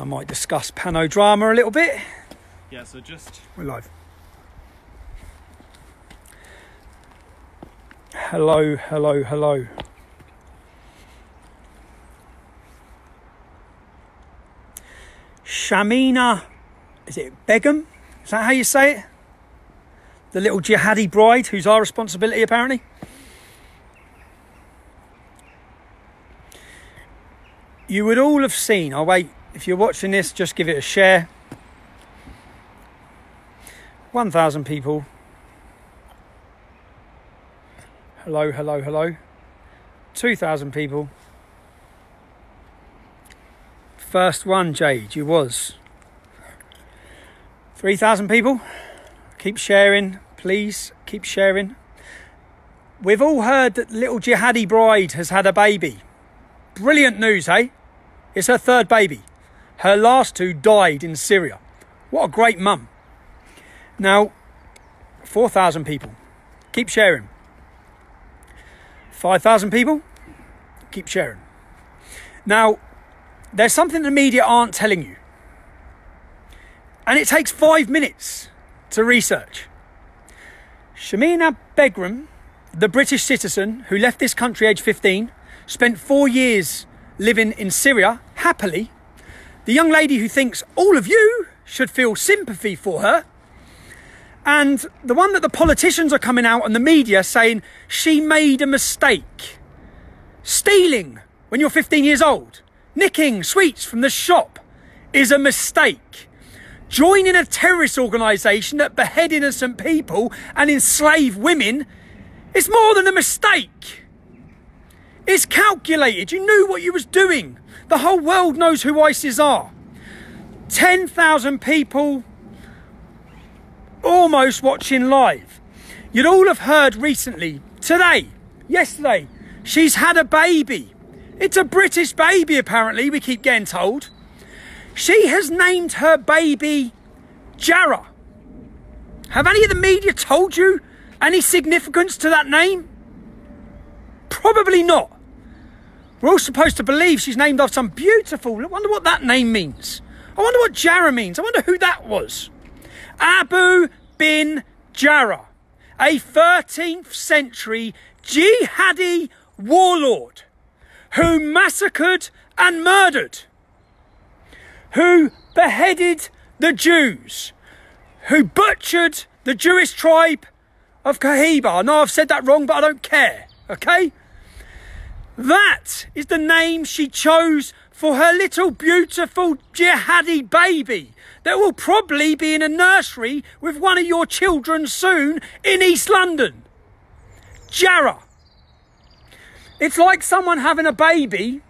I might discuss panodrama a little bit. Yeah, so just... We're live. Hello, hello, hello. Shamima, is it Begum? Is that how you say it? The little jihadi bride who's our responsibility apparently. You would all have seen, oh wait, if you're watching this, just give it a share. 1,000 people. Hello, hello, hello. 2,000 people. First one, Jade, you was. 3,000 people. Keep sharing, please. Keep sharing. We've all heard that little jihadi bride has had a baby. Brilliant news, hey? It's her third baby. Her last two died in Syria. What a great mum. Now, 4,000 people. Keep sharing. 5,000 people. Keep sharing. Now, there's something the media aren't telling you. And it takes 5 minutes to research. Shamima Begum, the British citizen who left this country aged 15, spent 4 years living in Syria, happily. The young lady who thinks all of you should feel sympathy for her. And the one that the politicians are coming out on the media saying she made a mistake. Stealing when you're 15 years old, nicking sweets from the shop is a mistake. Joining a terrorist organisation that behead innocent people and enslave women is more than a mistake. It's calculated. You knew what you was doing. The whole world knows who ISIS are. 10,000 people almost watching live. You'd all have heard recently, today, yesterday, she's had a baby. It's a British baby, apparently, we keep getting told. She has named her baby Jarrah. Have any of the media told you any significance to that name? Probably not. We're all supposed to believe she's named after some beautiful... I wonder what that name means. I wonder what Jarrah means. I wonder who that was. Abu bin Jarrah, a 13th century jihadi warlord who massacred and murdered, who beheaded the Jews, who butchered the Jewish tribe of Kahiba. I know I've said that wrong, but I don't care, okay? That is the name she chose for her little beautiful jihadi baby that will probably be in a nursery with one of your children soon in East London. Jarrah. It's like someone having a baby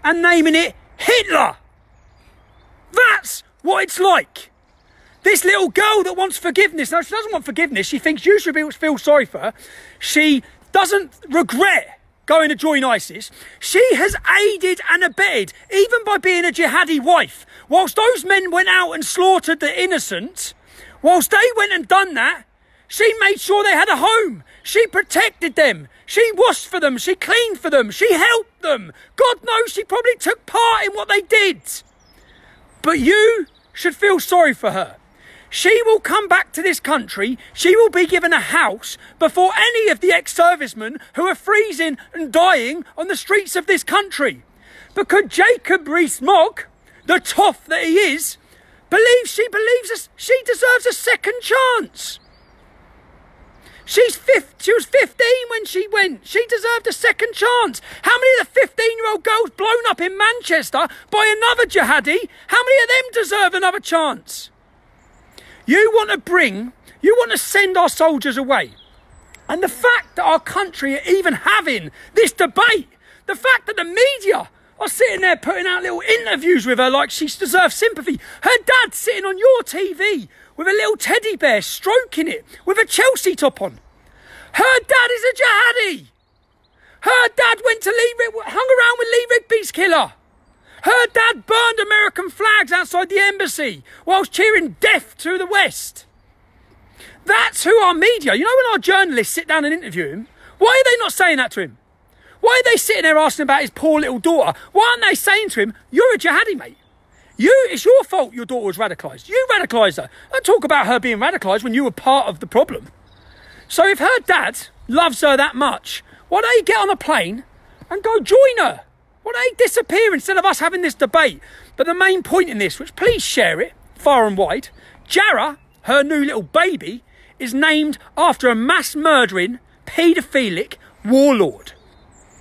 and naming it Hitler. That's what it's like. This little girl that wants forgiveness. No, she doesn't want forgiveness. She thinks you should feel sorry for her. She doesn't regret going to join ISIS. She has aided and abetted, even by being a jihadi wife. Whilst those men went out and slaughtered the innocent, whilst they went and done that, she made sure they had a home. She protected them. She washed for them. She cleaned for them. She helped them. God knows she probably took part in what they did. But you should feel sorry for her. She will come back to this country. She will be given a house before any of the ex-servicemen who are freezing and dying on the streets of this country. Because Jacob Rees-Mogg, the toff that he is, believes she deserves a second chance. She was 15 when she went. She deserved a second chance. How many of the 15-year-old girls blown up in Manchester by another jihadi, how many of them deserve another chance? You want to send our soldiers away. And the fact that our country are even having this debate, the fact that the media are sitting there putting out little interviews with her like she deserves sympathy. Her dad's sitting on your TV with a little teddy bear stroking it with a Chelsea top on. Her dad is a jihadi. Her dad hung around with Lee Rigby's killer. Her dad burned American flags outside the embassy whilst cheering death to the West. That's who our media... You know when our journalists sit down and interview him? Why are they not saying that to him? Why Why are they sitting there asking about his poor little daughter? Why aren't they saying to him, you're a jihadi, mate? It's your fault your daughter was radicalised. You radicalised her. Don't talk about her being radicalised when you were part of the problem. So if her dad loves her that much, why don't he get on a plane and go join her? Why don't he disappear instead of us having this debate? But the main point in this, which please share it far and wide, Jarrah, her new little baby, is named after a mass murdering, paedophilic warlord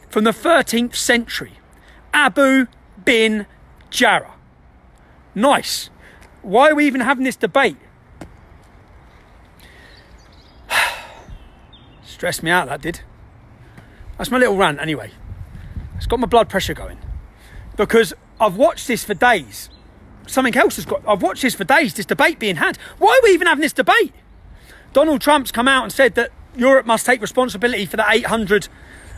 from the 13th century, Abu bin Jarrah. Nice. Why are we even having this debate? Stressed me out, that did. That's my little rant anyway. It's got my blood pressure going. Because I've watched this for days. I've watched this for days, this debate being had. Why are we even having this debate? Donald Trump's come out and said that Europe must take responsibility for the 800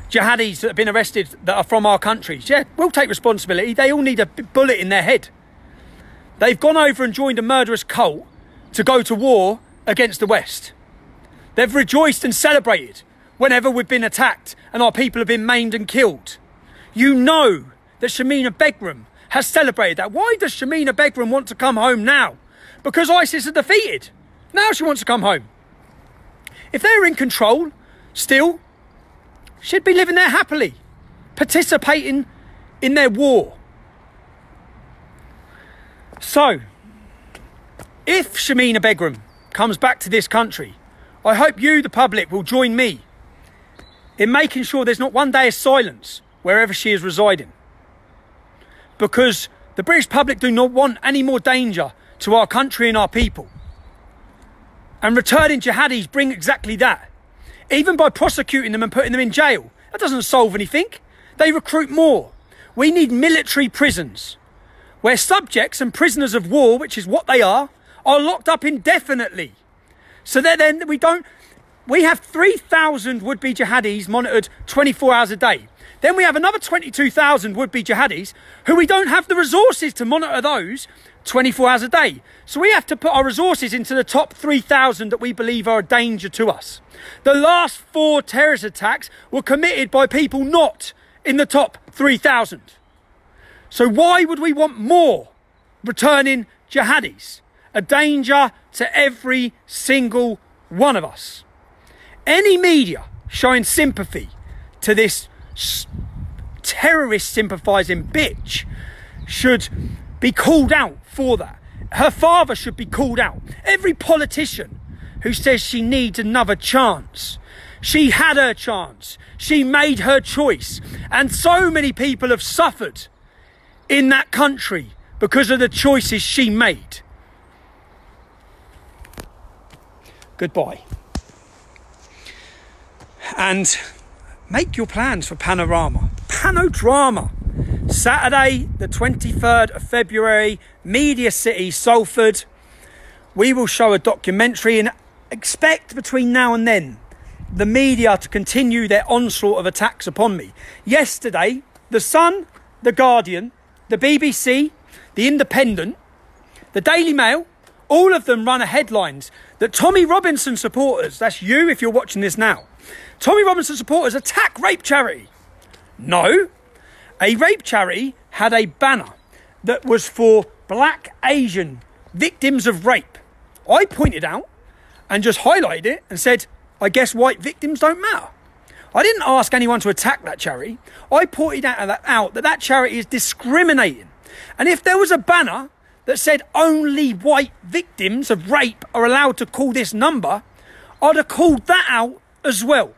jihadis that have been arrested that are from our countries. Yeah, we'll take responsibility. They all need a bullet in their head. They've gone over and joined a murderous cult to go to war against the West. They've rejoiced and celebrated whenever we've been attacked and our people have been maimed and killed. You know that Shamima Begum has celebrated that. Why does Shamima Begum want to come home now? Because ISIS are defeated. Now she wants to come home. If they were in control, still, she'd be living there happily, participating in their war. So, if Shamima Begum comes back to this country, I hope you, the public, will join me in making sure there's not one day of silence wherever she is residing. Because the British public do not want any more danger to our country and our people. And returning jihadis bring exactly that. Even by prosecuting them and putting them in jail, that doesn't solve anything. They recruit more. We need military prisons where subjects and prisoners of war, which is what they are locked up indefinitely. So that then we have 3,000 would-be jihadis monitored 24 hours a day. Then we have another 22,000 would-be jihadis who we don't have the resources to monitor those 24 hours a day. So we have to put our resources into the top 3,000 that we believe are a danger to us. The last 4 terrorist attacks were committed by people not in the top 3,000. So why would we want more returning jihadis? A danger to every single one of us. Any media showing sympathy to this terrorist sympathising bitch should be called out for that. Her father should be called out. Every politician who says she needs another chance. She had her chance. She made her choice. And so many people have suffered in that country because of the choices she made. Goodbye. And make your plans for Panorama. Panodrama. Saturday, the 23rd of February, Media City, Salford. We will show a documentary and expect between now and then the media to continue their onslaught of attacks upon me. Yesterday, The Sun, The Guardian, the BBC, The Independent, the Daily Mail, all of them run a headlines that Tommy Robinson supporters, that's you if you're watching this now, Tommy Robinson supporters attack rape charity. No, a rape charity had a banner that was for black Asian victims of rape. I pointed out and just highlighted it and said, I guess white victims don't matter. I didn't ask anyone to attack that charity. I pointed out that charity is discriminating. And if there was a banner that said only white victims of rape are allowed to call this number, I'd have called that out as well.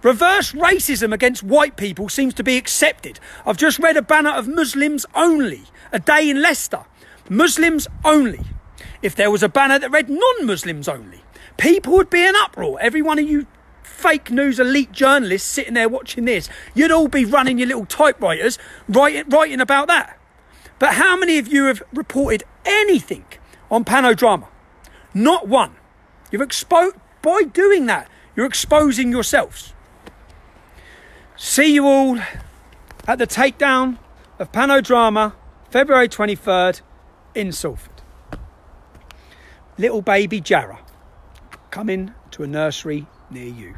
Reverse racism against white people seems to be accepted. I've just read a banner of Muslims only, a day in Leicester. Muslims only. If there was a banner that read non-Muslims only, people would be in uproar. Every one of you fake news elite journalists sitting there watching this, you'd all be running your little typewriters writing about that. But how many of you have reported anything on Panodrama? Not one. By doing that, you're exposing yourselves. See you all at the takedown of Panodrama, February 23rd in Salford. Little baby Jarrah coming to a nursery near you.